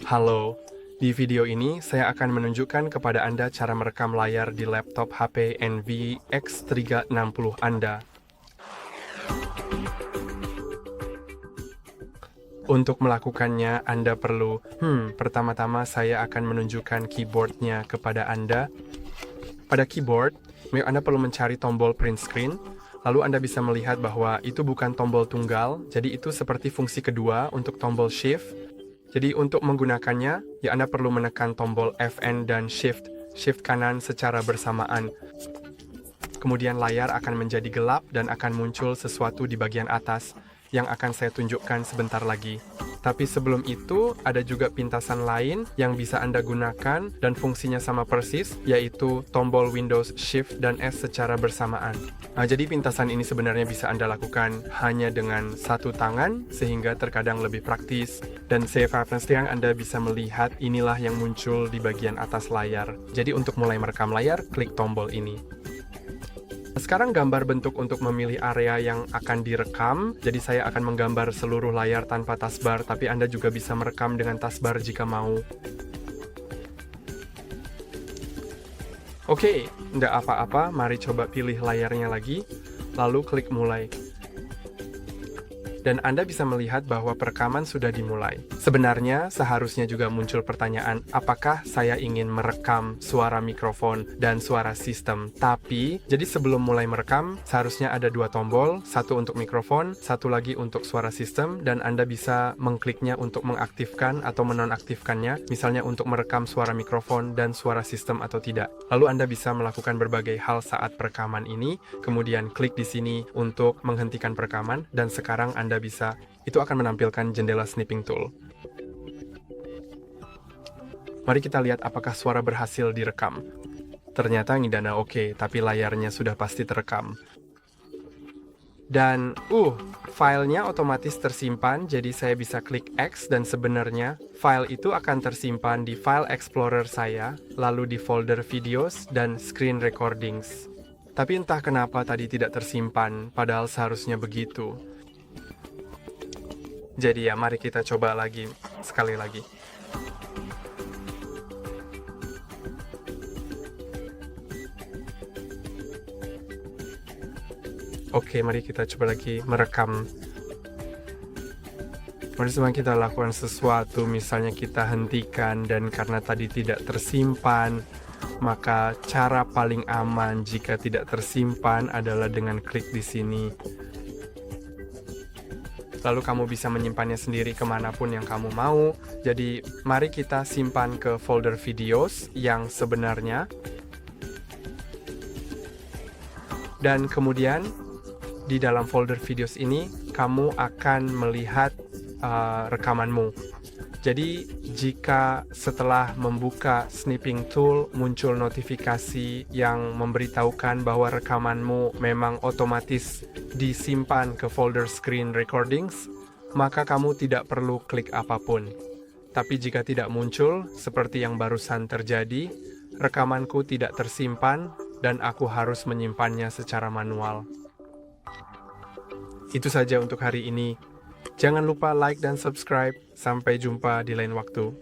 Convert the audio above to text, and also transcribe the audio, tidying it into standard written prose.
Halo, di video ini saya akan menunjukkan kepada Anda cara merekam layar di laptop HP Envy X360 Anda. Untuk melakukannya, Anda perlu, pertama-tama saya akan menunjukkan keyboardnya kepada Anda. Pada keyboard, Anda perlu mencari tombol print screen, lalu Anda bisa melihat bahwa itu bukan tombol tunggal, jadi itu seperti fungsi kedua untuk tombol shift. Jadi untuk menggunakannya, Anda perlu menekan tombol Fn dan shift kanan secara bersamaan. Kemudian layar akan menjadi gelap dan akan muncul sesuatu di bagian atas yang akan saya tunjukkan sebentar lagi. Tapi sebelum itu, ada juga pintasan lain yang bisa Anda gunakan dan fungsinya sama persis, yaitu tombol Windows Shift dan S secara bersamaan. Jadi pintasan ini sebenarnya bisa Anda lakukan hanya dengan satu tangan, sehingga terkadang lebih praktis. Dan saya pastikan Anda bisa melihat inilah yang muncul di bagian atas layar. Jadi untuk mulai merekam layar, klik tombol ini. Sekarang gambar bentuk untuk memilih area yang akan direkam. Jadi saya akan menggambar seluruh layar tanpa taskbar, tapi Anda juga bisa merekam dengan taskbar jika mau. Oke, tidak apa-apa, mari coba pilih layarnya lagi, lalu klik mulai. Dan Anda bisa melihat bahwa perekaman sudah dimulai. Sebenarnya, seharusnya juga muncul pertanyaan, apakah saya ingin merekam suara mikrofon dan suara sistem? Tapi, jadi sebelum mulai merekam, seharusnya ada dua tombol, satu untuk mikrofon, satu lagi untuk suara sistem, dan Anda bisa mengkliknya untuk mengaktifkan atau menonaktifkannya, misalnya untuk merekam suara mikrofon dan suara sistem atau tidak. Lalu Anda bisa melakukan berbagai hal saat perekaman ini, kemudian klik di sini untuk menghentikan perekaman, dan sekarang Anda bisa, itu akan menampilkan jendela snipping tool. Mari kita lihat apakah suara berhasil direkam. Ternyata ngidana oke, tapi layarnya sudah pasti terekam. Dan, filenya otomatis tersimpan, jadi saya bisa klik X dan sebenarnya file itu akan tersimpan di file explorer saya, lalu di folder videos dan screen recordings. Tapi entah kenapa tadi tidak tersimpan, padahal seharusnya begitu. Jadi ya, mari kita coba lagi, sekali lagi. Oke, mari kita coba lagi merekam. Mari semua kita lakukan sesuatu, misalnya kita hentikan, dan karena tadi tidak tersimpan, maka cara paling aman jika tidak tersimpan adalah dengan klik di sini. Lalu kamu bisa menyimpannya sendiri kemanapun yang kamu mau. Jadi mari kita simpan ke folder videos yang sebenarnya. Dan kemudian di dalam folder videos ini kamu akan melihat rekamanmu. Jadi jika setelah membuka snipping tool muncul notifikasi yang memberitahukan bahwa rekamanmu memang otomatis disimpan ke folder screen recordings, maka kamu tidak perlu klik apapun. Tapi jika tidak muncul, seperti yang barusan terjadi, rekamanku tidak tersimpan dan aku harus menyimpannya secara manual. Itu saja untuk hari ini. Jangan lupa like dan subscribe. Sampai jumpa di lain waktu.